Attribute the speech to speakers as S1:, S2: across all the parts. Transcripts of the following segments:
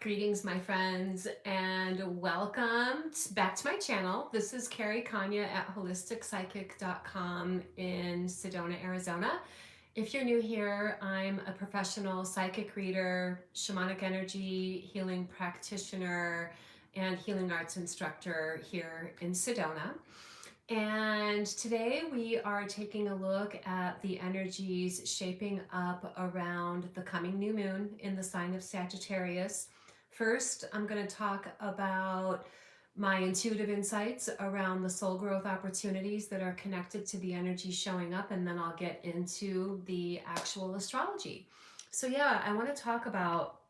S1: Greetings, my friends, and welcome back to my channel. This is Carrie Konyha at holisticspsychic.com in Sedona, Arizona. If you're new here, I'm a professional psychic reader, shamanic energy healing practitioner, and healing arts instructor here in Sedona. And today we are taking a look at the energies shaping up around the coming new moon in the sign of Sagittarius. First, I'm going to talk about my intuitive insights around the soul growth opportunities that are connected to the energy showing up, and then I'll get into the actual astrology. So yeah, I want to talk about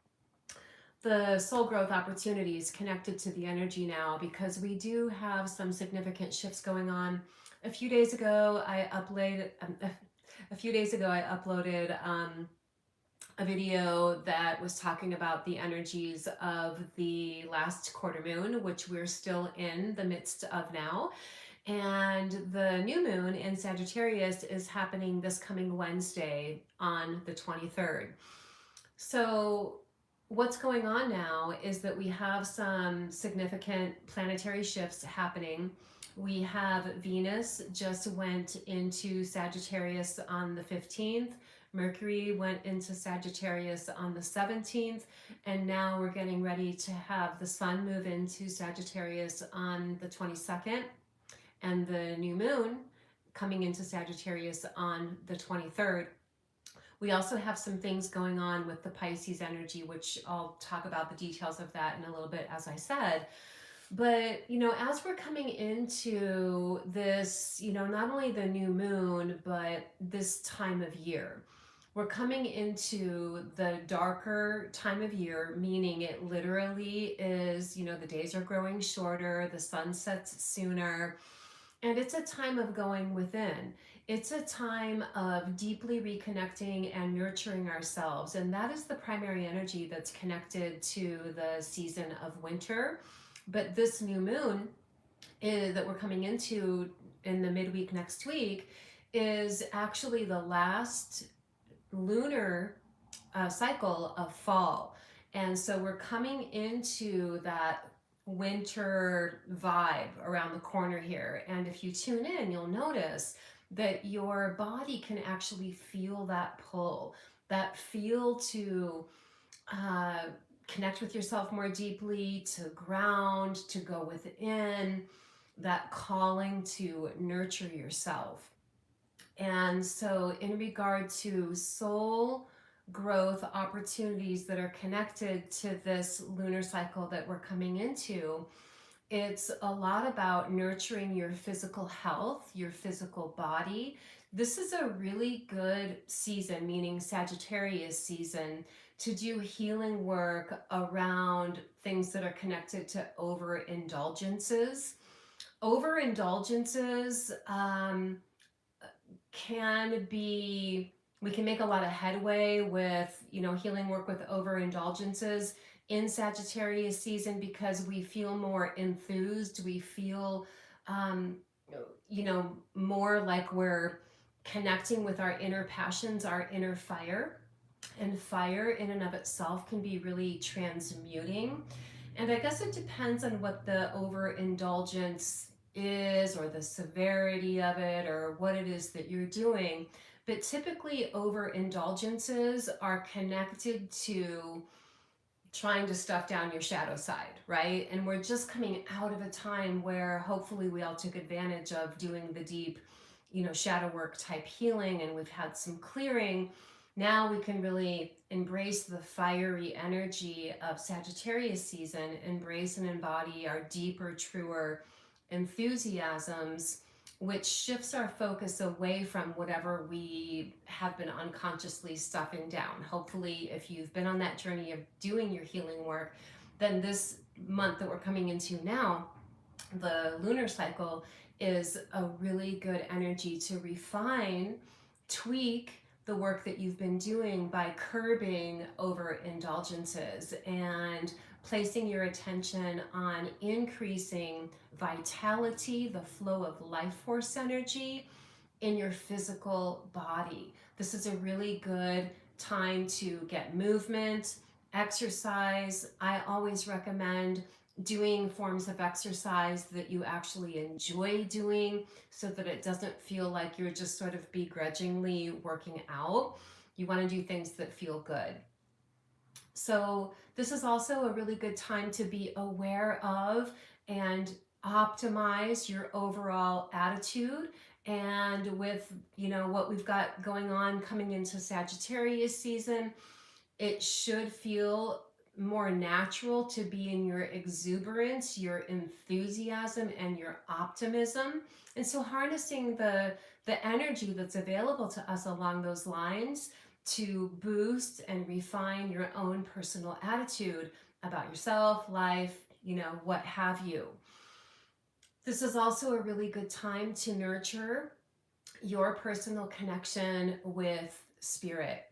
S1: the soul growth opportunities connected to the energy now, because we do have some significant shifts going on. A few days ago, I uploaded a video that was talking about the energies of the last quarter moon, which we're still in the midst of now. And the new moon in Sagittarius is happening this coming Wednesday on the 23rd. So what's going on now is that we have some significant planetary shifts happening. We have Venus just went into Sagittarius on the 15th. Mercury went into Sagittarius on the 17th, and now we're getting ready to have the Sun move into Sagittarius on the 22nd, and the new moon coming into Sagittarius on the 23rd. We also have some things going on with the Pisces energy, which I'll talk about the details of that in a little bit, as I said. But, as we're coming into this, not only the new moon, but this time of year, we're coming into the darker time of year, meaning it literally is, the days are growing shorter, the sun sets sooner, and it's a time of going within. It's a time of deeply reconnecting and nurturing ourselves. And that is the primary energy that's connected to the season of winter. But this new moon that we're coming into in the midweek next week is actually the last lunar cycle of fall. And so we're coming into that winter vibe around the corner here. And if you tune in, you'll notice that your body can actually feel that pull, that feel to connect with yourself more deeply, to ground, to go within, that calling to nurture yourself. And so in regard to soul growth opportunities that are connected to this lunar cycle that we're coming into, it's a lot about nurturing your physical health, your physical body. This is a really good season, meaning Sagittarius season, to do healing work around things that are connected to overindulgences. Overindulgences we can make a lot of headway with, healing work with overindulgences in Sagittarius season, because we feel more enthused. We feel, more like we're connecting with our inner passions, our inner fire. And fire in and of itself can be really transmuting. And I guess it depends on what the overindulgence is, or the severity of it, or what it is that you're doing. But typically overindulgences are connected to trying to stuff down your shadow side, right? And we're just coming out of a time where hopefully we all took advantage of doing the deep, shadow work type healing, and we've had some clearing. Now we can really embrace the fiery energy of Sagittarius season, embrace and embody our deeper, truer enthusiasms, which shifts our focus away from whatever we have been unconsciously stuffing down. Hopefully, if you've been on that journey of doing your healing work, then this month that we're coming into now, the lunar cycle, is a really good energy to refine, tweak the work that you've been doing by curbing overindulgences and placing your attention on increasing vitality, the flow of life force energy in your physical body. This is a really good time to get movement, Exercise, I always recommend doing forms of exercise that you actually enjoy doing so that it doesn't feel like you're just sort of begrudgingly working out. You want to do things that feel good. So, this is also a really good time to be aware of and optimize your overall attitude. And with, what we've got going on coming into Sagittarius season, it should feel more natural to be in your exuberance, your enthusiasm, and your optimism. And so harnessing the energy that's available to us along those lines to boost and refine your own personal attitude about yourself, life, what have you. This is also a really good time to nurture your personal connection with spirit,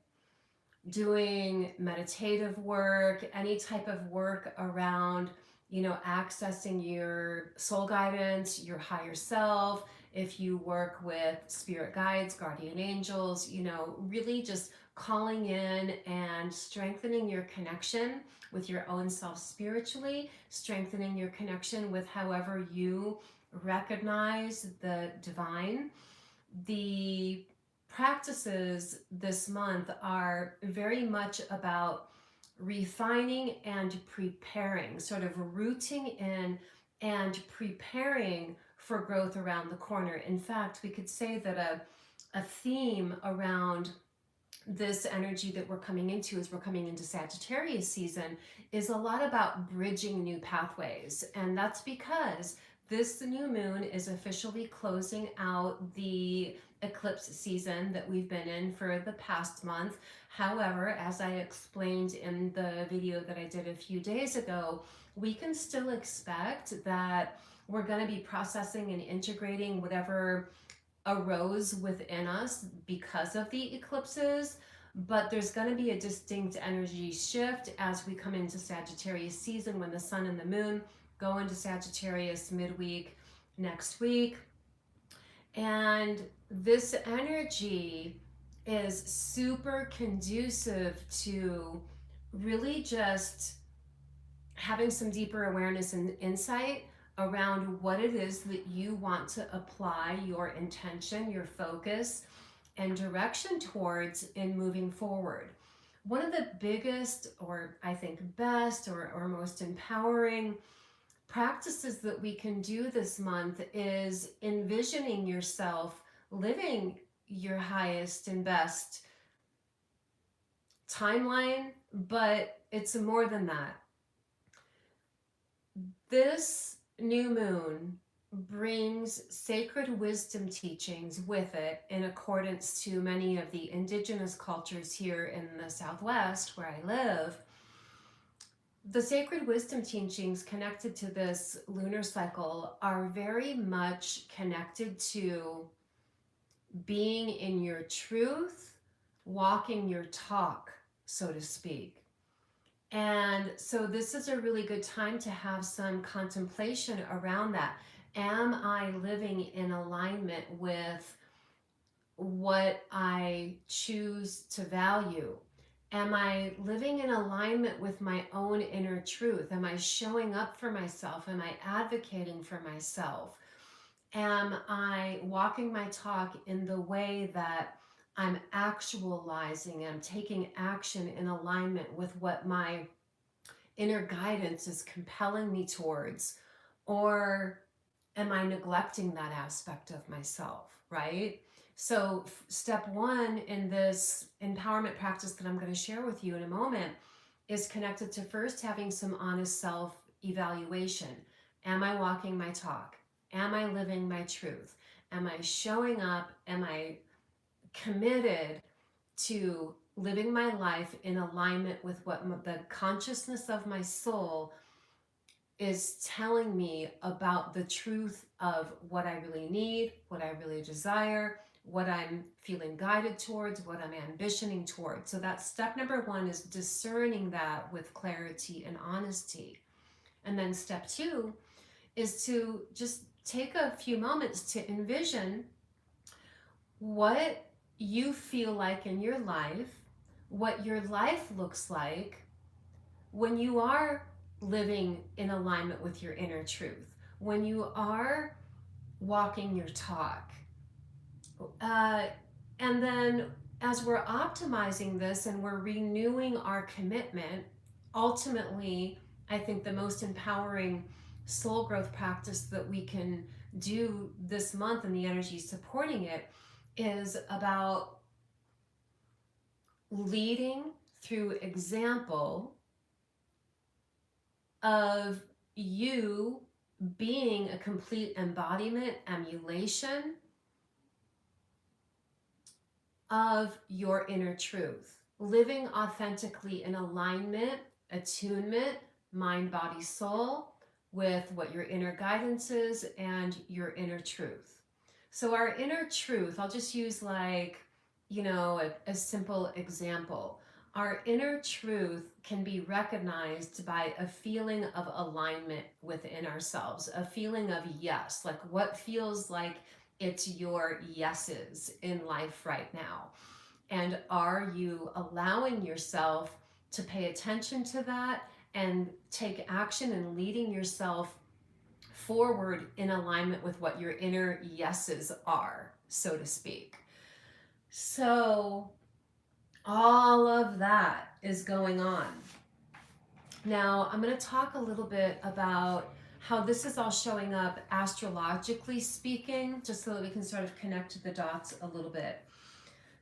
S1: doing meditative work, any type of work around, accessing your soul guidance, your higher self. If you work with spirit guides, guardian angels, really just calling in and strengthening your connection with your own self spiritually, strengthening your connection with however you recognize the divine. The practices this month are very much about refining and preparing, sort of rooting in and preparing for growth around the corner. In fact, we could say that a theme around this energy that we're coming into as we're coming into Sagittarius season is a lot about bridging new pathways. And that's because this new moon is officially closing out the eclipse season that we've been in for the past month. However, as I explained in the video that I did a few days ago, we can still expect that we're going to be processing and integrating whatever arose within us because of the eclipses, but there's going to be a distinct energy shift as we come into Sagittarius season when the sun and the moon go into Sagittarius midweek next week. And this energy is super conducive to really just having some deeper awareness and insight around what it is that you want to apply your intention, your focus, and direction towards in moving forward. One of the biggest, or I think best, or most empowering practices that we can do this month is envisioning yourself living your highest and best timeline, but it's more than that. This new moon brings sacred wisdom teachings with it in accordance to many of the indigenous cultures here in the Southwest where I live. The sacred wisdom teachings connected to this lunar cycle are very much connected to being in your truth, walking your talk, so to speak. And so this is a really good time to have some contemplation around that. Am I living in alignment with what I choose to value? Am I living in alignment with my own inner truth? Am I showing up for myself? Am I advocating for myself? Am I walking my talk in the way that I'm actualizing, I'm taking action in alignment with what my inner guidance is compelling me towards? Or am I neglecting that aspect of myself, right? So, step one in this empowerment practice that I'm going to share with you in a moment is connected to first having some honest self evaluation. Am I walking my talk? Am I living my truth? Am I showing up? Am I committed to living my life in alignment with what the consciousness of my soul is telling me about the truth of what I really need, what I really desire, what I'm feeling guided towards, what I'm ambitioning towards? So that's step number one, is discerning that with clarity and honesty. And then step two is to just take a few moments to envision what you feel like in your life, what your life looks like when you are living in alignment with your inner truth, when you are walking your talk, uh, and then as we're optimizing this and we're renewing our commitment, ultimately, I think the most empowering soul growth practice that we can do this month, and the energy supporting it, is about leading through example of you being a complete embodiment, emulation of your inner truth, living authentically in alignment, attunement, mind, body, soul, with what your inner guidance is and your inner truth. So, our inner truth, I'll just use like, a simple example. Our inner truth can be recognized by a feeling of alignment within ourselves, a feeling of yes, like what feels like it's your yeses in life right now. And are you allowing yourself to pay attention to that and take action and leading yourself forward in alignment with what your inner yeses are, so to speak? So, all of that is going on. Now, I'm going to talk a little bit about how this is all showing up astrologically speaking, just so that we can sort of connect the dots a little bit.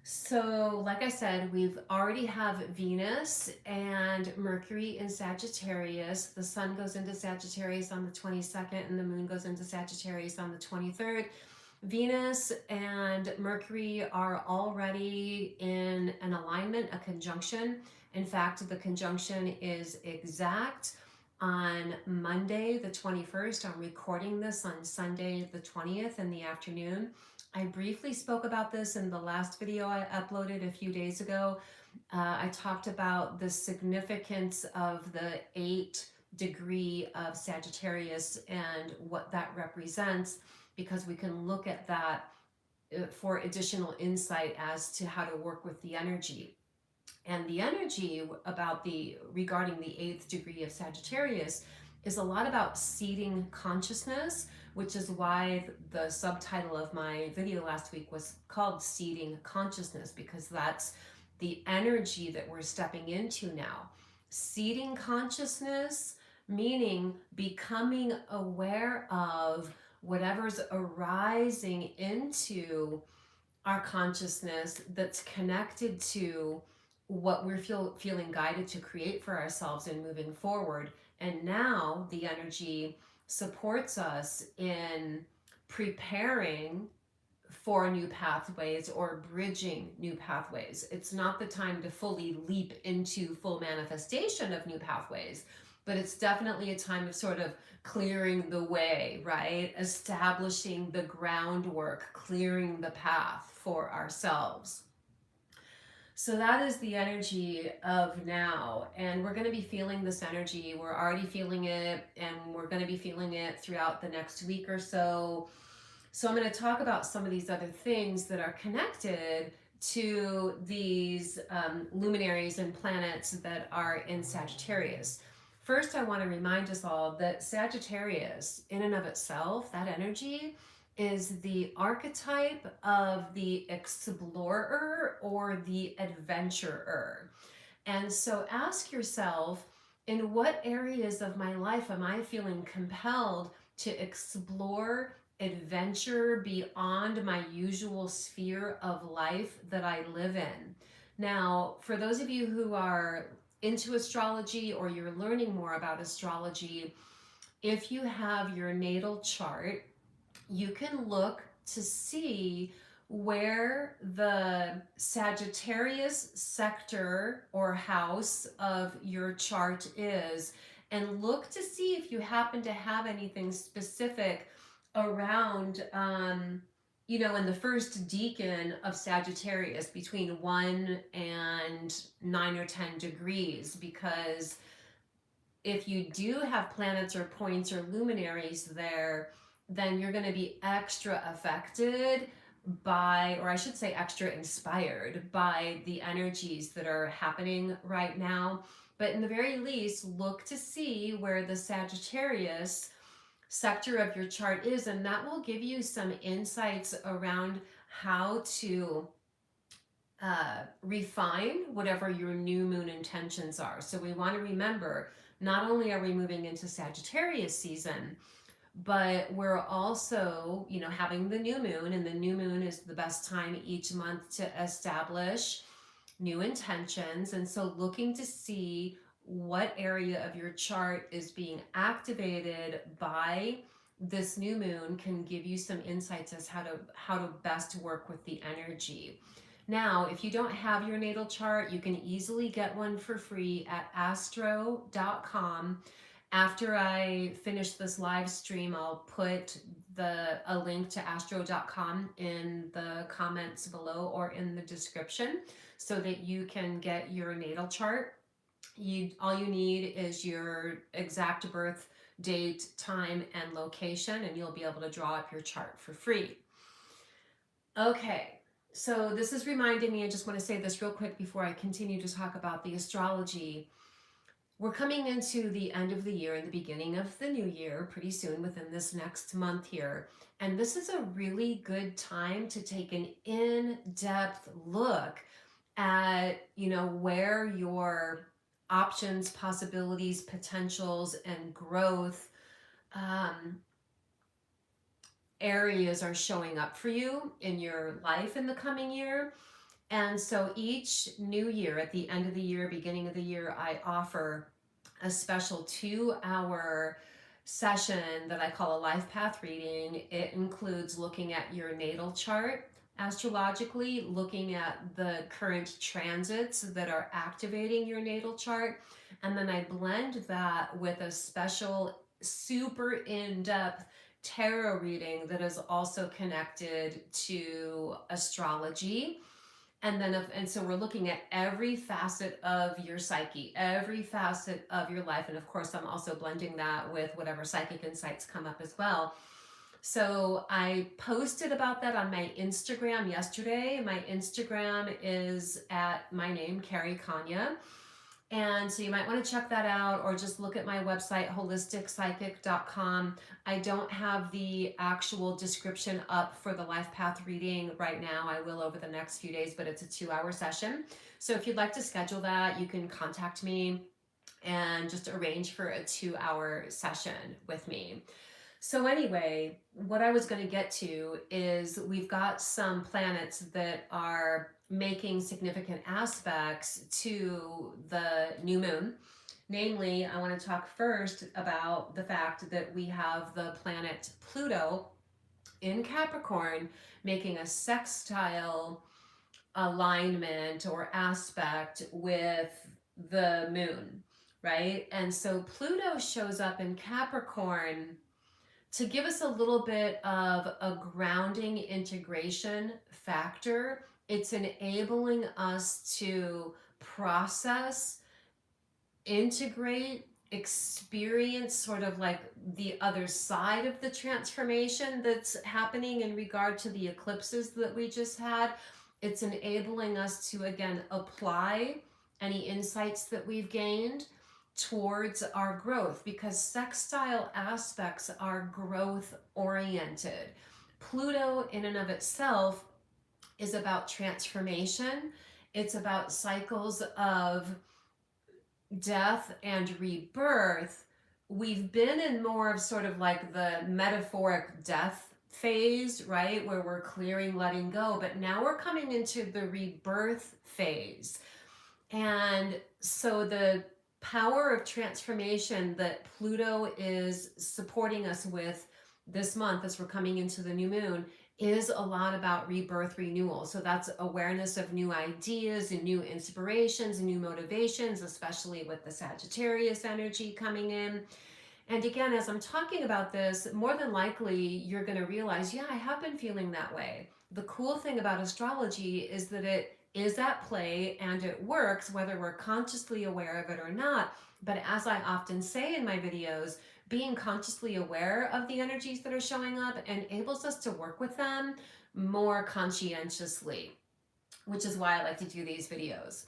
S1: So, like I said, we've already have Venus and Mercury in Sagittarius. The sun goes into Sagittarius on the 22nd and the moon goes into Sagittarius on the 23rd. Venus and Mercury are already in an alignment, a conjunction. In fact, the conjunction is exact on Monday, the 21st. I'm recording this on Sunday, the 20th in the afternoon. I briefly spoke about this in the last video I uploaded a few days ago. I talked about the significance of the 8th degree of Sagittarius and what that represents, because we can look at that for additional insight as to how to work with the energy. And the energy regarding the 8th degree of Sagittarius is a lot about seeding consciousness, which is why the subtitle of my video last week was called Seeding Consciousness, because that's the energy that we're stepping into now. Seeding consciousness, meaning becoming aware of whatever's arising into our consciousness that's connected to what we're feeling guided to create for ourselves and moving forward. And now the energy supports us in preparing for new pathways or bridging new pathways. It's not the time to fully leap into full manifestation of new pathways, but it's definitely a time of sort of clearing the way, right? Establishing the groundwork, clearing the path for ourselves. So that is the energy of now, and we're going to be feeling this energy. We're already feeling it, and we're going to be feeling it throughout the next week or so. So I'm going to talk about some of these other things that are connected to these luminaries and planets that are in Sagittarius. First, I want to remind us all that Sagittarius, in and of itself, that energy is the archetype of the explorer or the adventurer. And so ask yourself, in what areas of my life am I feeling compelled to explore, adventure beyond my usual sphere of life that I live in? Now, for those of you who are into astrology or you're learning more about astrology, if you have your natal chart, you can look to see where the Sagittarius sector or house of your chart is, and look to see if you happen to have anything specific around, in the first decan of Sagittarius between 1 and 9 or 10 degrees, because if you do have planets or points or luminaries there, then you're going to be extra affected by, or I should say extra inspired by, the energies that are happening right now. But in the very least, look to see where the Sagittarius sector of your chart is, and that will give you some insights around how to refine whatever your new moon intentions are. So we want to remember, not only are we moving into Sagittarius season, but we're also, having the new moon, and the new moon is the best time each month to establish new intentions. And so looking to see what area of your chart is being activated by this new moon can give you some insights as how to best work with the energy. Now, if you don't have your natal chart, you can easily get one for free at astro.com. After I finish this live stream, I'll put a link to astro.com in the comments below or in the description so that you can get your natal chart. All you need is your exact birth date, time, and location, and you'll be able to draw up your chart for free. Okay, so this is reminding me, I just want to say this real quick before I continue to talk about the astrology. We're coming into the end of the year and the beginning of the new year pretty soon, within this next month here. And this is a really good time to take an in-depth look at, where your options, possibilities, potentials, and growth areas are showing up for you in your life in the coming year. And so each new year, at the end of the year, beginning of the year, I offer a special 2-hour session that I call a life path reading. It includes looking at your natal chart astrologically, looking at the current transits that are activating your natal chart, and then I blend that with a special super in-depth tarot reading that is also connected to astrology. And so we're looking at every facet of your psyche, every facet of your life. And of course, I'm also blending that with whatever psychic insights come up as well. So I posted about that on my Instagram yesterday. My Instagram is at my name, Carrie Konyha. And so you might want to check that out, or just look at my website, holisticpsychic.com. I don't have the actual description up for the life path reading right now. I will over the next few days, but it's a 2-hour session. So if you'd like to schedule that, you can contact me and just arrange for a 2-hour session with me. So anyway, what I was going to get to is we've got some planets that are making significant aspects to the new moon. Namely, I want to talk first about the fact that we have the planet Pluto in Capricorn making a sextile alignment or aspect with the moon, right? And so Pluto shows up in Capricorn to give us a little bit of a grounding integration factor. It's enabling us to process, integrate, experience sort of like the other side of the transformation that's happening in regard to the eclipses that we just had. It's enabling us to, again, apply any insights that we've gained towards our growth, because sextile aspects are growth oriented. Pluto in and of itself is about transformation. It's about cycles of death and rebirth. We've been in more of sort of like the metaphoric death phase, right? Where we're clearing, letting go, but now we're coming into the rebirth phase. And so the power of transformation that Pluto is supporting us with this month as we're coming into the new moon is a lot about rebirth, renewal. So that's awareness of new ideas and new inspirations and new motivations, especially with the Sagittarius energy coming in. And again, as I'm talking about this, more than likely you're going to realize, yeah, I have been feeling that way. The cool thing about astrology is that it is at play and it works whether we're consciously aware of it or not. But as I often say in my videos, being consciously aware of the energies that are showing up enables us to work with them more conscientiously, which is why I like to do these videos.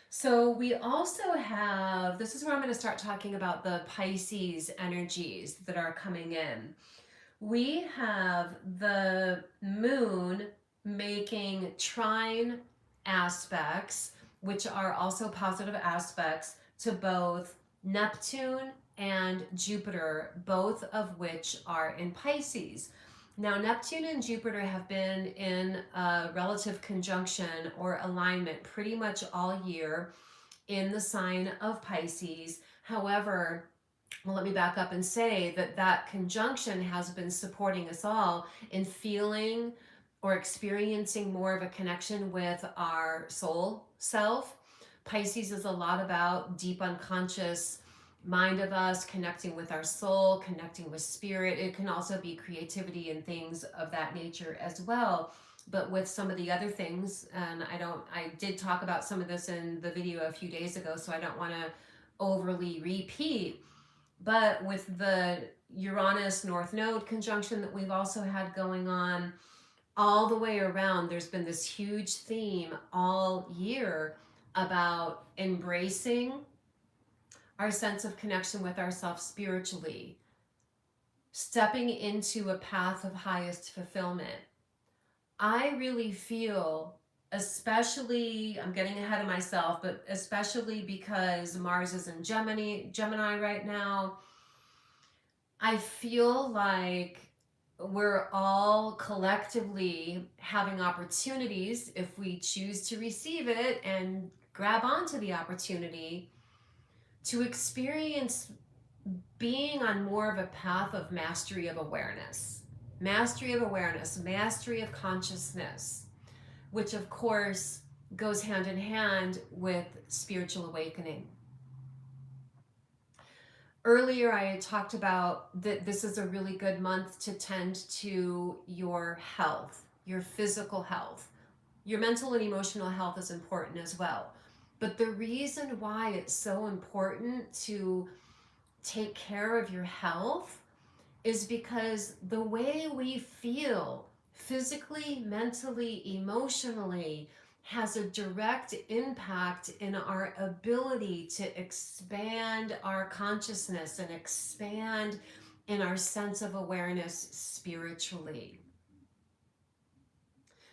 S1: So we also have, this is where I'm going to start talking about the Pisces energies that are coming in. We have the moon making trine aspects, which are also positive aspects to both Neptune and Jupiter, both of which are in Pisces. Now, Neptune and Jupiter have been in a relative conjunction or alignment pretty much all year in the sign of Pisces. However, well, let me back up and say that that conjunction has been supporting us all in feeling or experiencing more of a connection with our soul self. Pisces is a lot about deep unconscious mind of us, connecting with our soul, connecting with spirit. It can also be creativity and things of that nature as well. But with some of the other things, and I did talk about some of this in the video a few days ago, so I don't want to overly repeat. But with the Uranus North Node conjunction that we've also had going on all the way around, there's been this huge theme all year about embracing our sense of connection with ourselves spiritually, stepping into a path of highest fulfillment. I really feel, especially, I'm getting ahead of myself, but especially because Mars is in Gemini right now, I feel like we're all collectively having opportunities, if we choose to receive it and grab onto the opportunity, to experience being on more of a path of mastery of awareness. Mastery of awareness, mastery of consciousness, which of course goes hand in hand with spiritual awakening. Earlier, I had talked about that this is a really good month to tend to your health, your physical health. Your mental and emotional health is important as well. But the reason why it's so important to take care of your health is because the way we feel physically, mentally, emotionally has a direct impact in our ability to expand our consciousness and expand in our sense of awareness spiritually.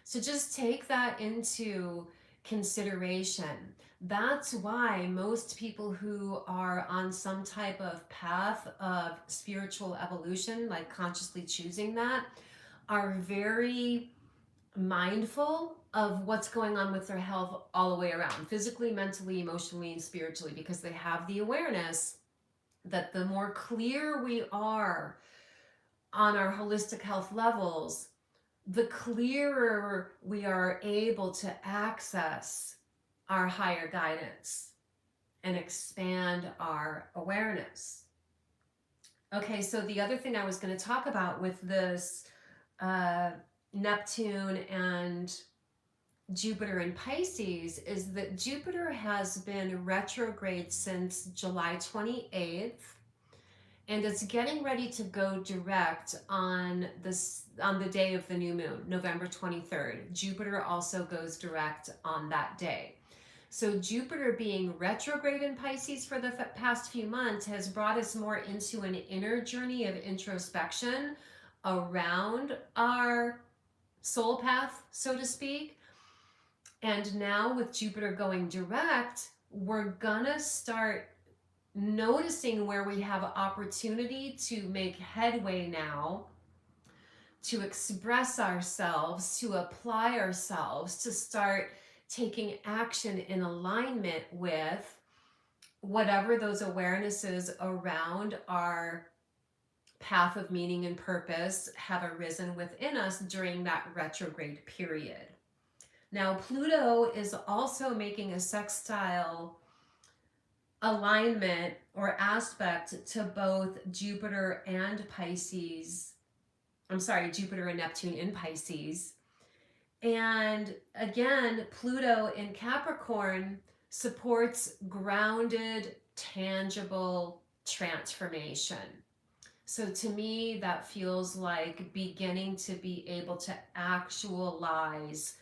S1: So just take that into consideration. That's why most people who are on some type of path of spiritual evolution, like consciously choosing that, are very mindful of what's going on with their health all the way around, physically, mentally, emotionally, and spiritually, because they have the awareness that the more clear we are on our holistic health levels, the clearer we are able to access our higher guidance and expand our awareness. Okay, so the other thing I was going to talk about with this Neptune and Jupiter in Pisces is that Jupiter has been retrograde since July 28th, and it's getting ready to go direct on the day of the new moon, November 23rd. Jupiter also goes direct on that day. So Jupiter being retrograde in Pisces for the past few months has brought us more into an inner journey of introspection around our soul path, so to speak. And now with Jupiter going direct, we're gonna start noticing where we have opportunity to make headway now, to express ourselves, to apply ourselves, to start taking action in alignment with whatever those awarenesses around our path of meaning and purpose have arisen within us during that retrograde period. Now, Pluto is also making a sextile alignment or aspect to both Jupiter and Pisces. I'm sorry, Jupiter and Neptune in Pisces. And again, Pluto in Capricorn supports grounded, tangible transformation. So to me, that feels like beginning to be able to actualize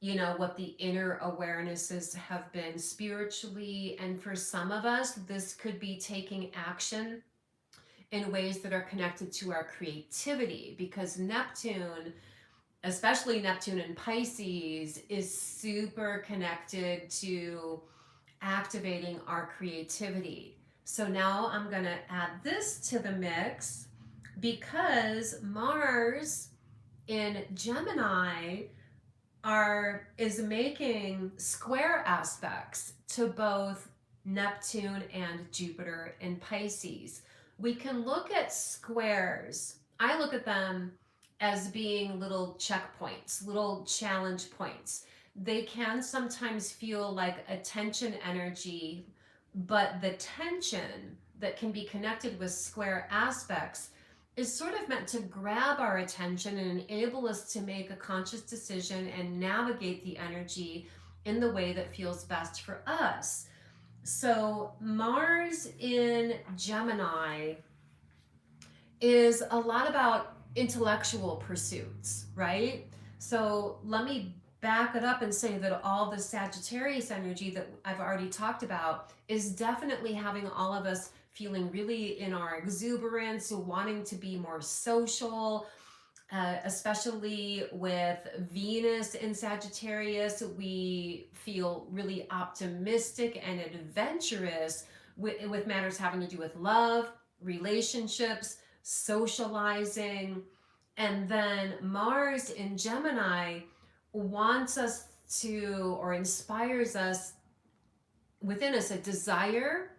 S1: you know, what the inner awarenesses have been spiritually. And for some of us, this could be taking action in ways that are connected to our creativity, because Neptune, especially Neptune in Pisces, is super connected to activating our creativity. So now I'm going to add this to the mix because Mars in Gemini is making square aspects to both Neptune and Jupiter in Pisces. We can look at squares. I look at them as being little checkpoints, little challenge points. They can sometimes feel like a tension energy, but the tension that can be connected with square aspects is sort of meant to grab our attention and enable us to make a conscious decision and navigate the energy in the way that feels best for us. So, Mars in Gemini is a lot about intellectual pursuits, right? So, let me back it up and say that all the Sagittarius energy that I've already talked about is definitely having all of us feeling really in our exuberance, wanting to be more social, especially with Venus in Sagittarius. We feel really optimistic and adventurous with matters having to do with love, relationships, socializing. And then Mars in Gemini wants us to, or inspires us within us, a desire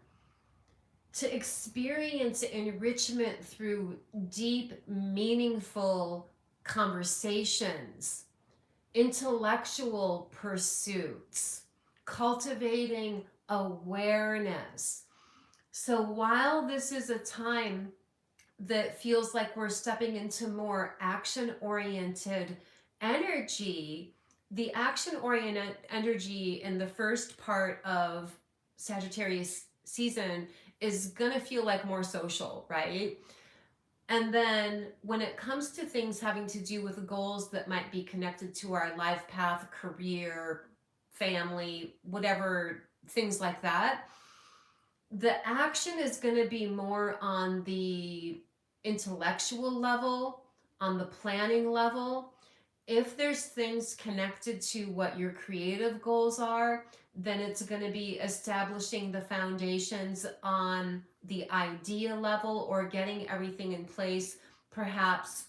S1: to experience enrichment through deep, meaningful conversations, intellectual pursuits, cultivating awareness. So while this is a time that feels like we're stepping into more action-oriented energy, the action-oriented energy in the first part of Sagittarius season is going to feel like more social, right? And then when it comes to things having to do with goals that might be connected to our life path, career, family, whatever, things like that, the action is going to be more on the intellectual level, on the planning level. If there's things connected to what your creative goals are, then it's going to be establishing the foundations on the idea level, or getting everything in place, perhaps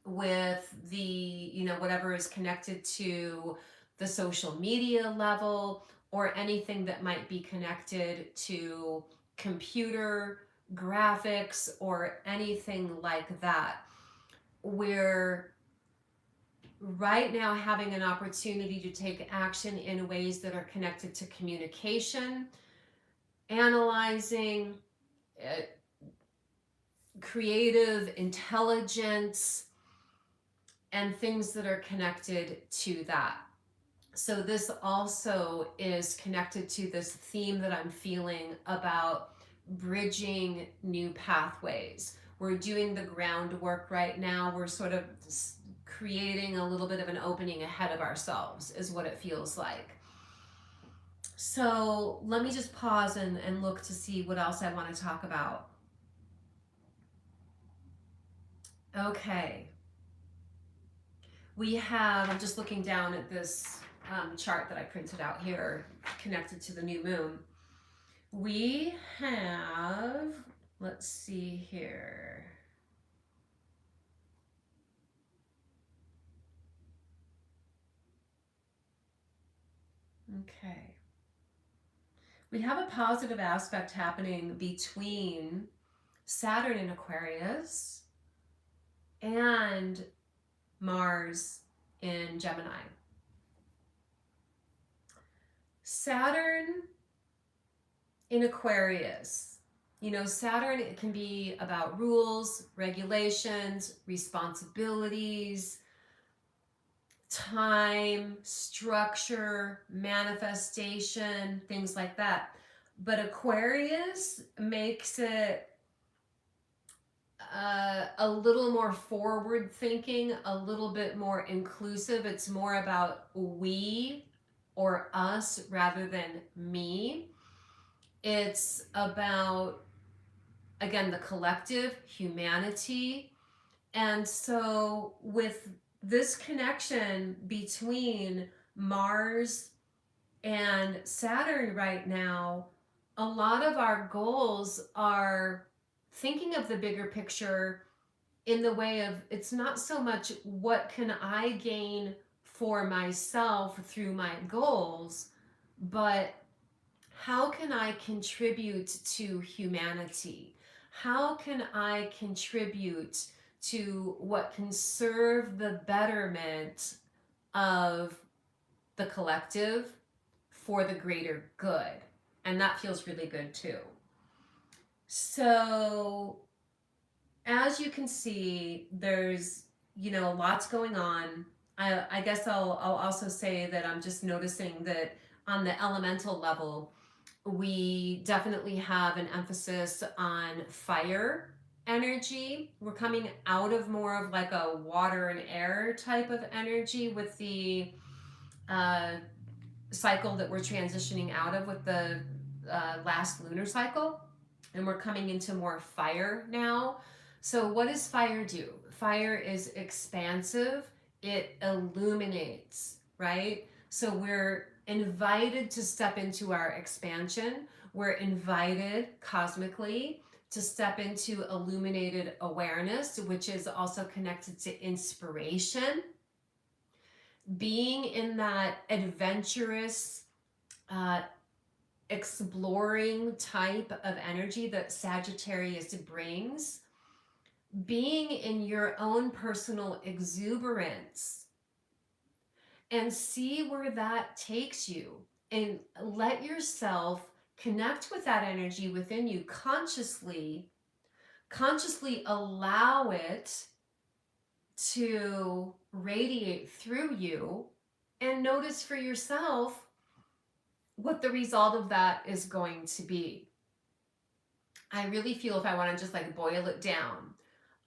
S1: with the, you know, whatever is connected to the social media level, or anything that might be connected to computer graphics or anything like that. We're right now having an opportunity to take action in ways that are connected to communication, analyzing, uh, creative intelligence, and things that are connected to that. So this also is connected to this theme that I'm feeling about bridging new pathways. We're doing the groundwork right now. We're sort of creating a little bit of an opening ahead of ourselves, is what it feels like. So let me just pause and look to see what else I want to talk about. Okay. We have, I'm just looking down at this chart that I printed out here connected to the new moon. We have, let's see here. Okay. We have a positive aspect happening between Saturn in Aquarius and Mars in Gemini. Saturn in Aquarius. You know, Saturn, it can be about rules, regulations, responsibilities, time, structure, manifestation, things like that. But Aquarius makes it a little more forward thinking, a little bit more inclusive. It's more about we or us rather than me. It's about, again, the collective, humanity. And so, with this connection between Mars and Saturn right now, a lot of our goals are thinking of the bigger picture in the way of, it's not so much what can I gain for myself through my goals, but how can I contribute to humanity? How can I contribute to what can serve the betterment of the collective for the greater good? And that feels really good too. So, as you can see, there's, lots going on. I guess I'll also say that I'm just noticing that on the elemental level, we definitely have an emphasis on fire energy. We're coming out of more of like a water and air type of energy with the uh, cycle that we're transitioning out of with the last lunar cycle. And we're coming into more fire now. So, what does fire do? Fire is expansive, it illuminates, right? So, we're invited to step into our expansion. We're invited cosmically to step into illuminated awareness, which is also connected to inspiration. Being in that adventurous, uh, exploring type of energy that Sagittarius brings, being in your own personal exuberance, and see where that takes you, and let yourself connect with that energy within you consciously allow it to radiate through you, and notice for yourself what the result of that is going to be. I really feel, if I want to just like boil it down,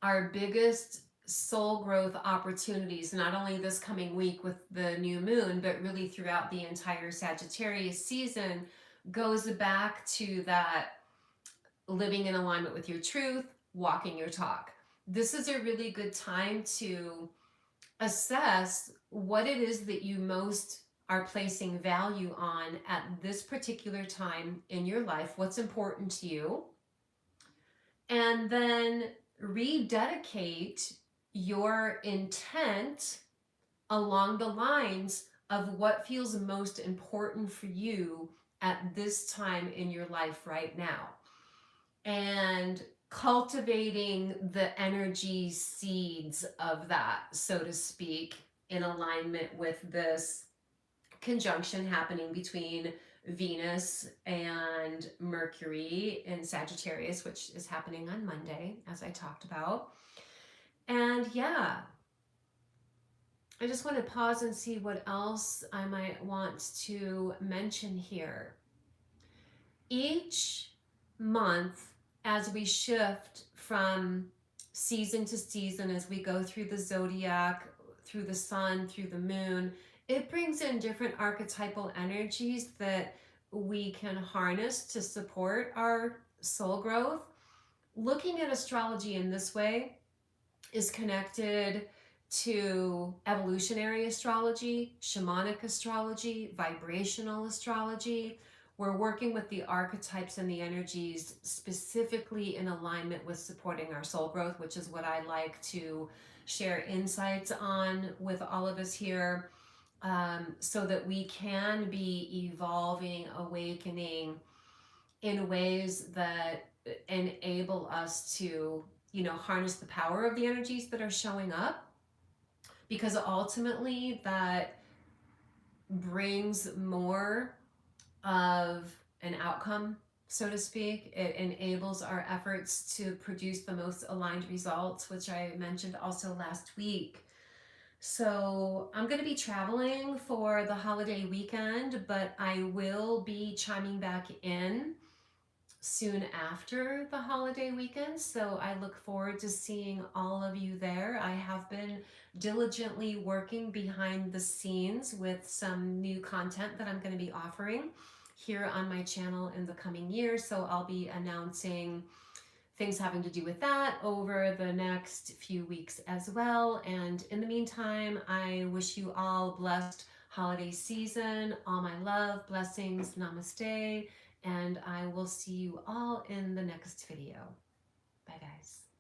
S1: our biggest soul growth opportunities, not only this coming week with the new moon, but really throughout the entire Sagittarius season, goes back to that living in alignment with your truth, walking your talk. This is a really good time to assess what it is that you most are placing value on at this particular time in your life, what's important to you, and then rededicate your intent along the lines of what feels most important for you at this time in your life right now. And cultivating the energy seeds of that, so to speak, in alignment with this conjunction happening between Venus and Mercury in Sagittarius, which is happening on Monday, as I talked about. And yeah, I just want to pause and see what else I might want to mention here. Each month, as we shift from season to season, as we go through the zodiac, through the sun, through the moon, it brings in different archetypal energies that we can harness to support our soul growth. Looking at astrology in this way is connected to evolutionary astrology, shamanic astrology, vibrational astrology. We're working with the archetypes and the energies specifically in alignment with supporting our soul growth, which is what I like to share insights on with all of us here, so that we can be evolving, awakening in ways that enable us to, harness the power of the energies that are showing up, because ultimately that brings more of an outcome, so to speak. It enables our efforts to produce the most aligned results, which I mentioned also last week. So I'm going to be traveling for the holiday weekend, but I will be chiming back in soon after the holiday weekend. So I look forward to seeing all of you there. I have been diligently working behind the scenes with some new content that I'm going to be offering here on my channel in the coming year. So I'll be announcing things having to do with that over the next few weeks as well. And in the meantime, I wish you all blessed holiday season, all my love, blessings, namaste, and I will see you all in the next video. Bye guys.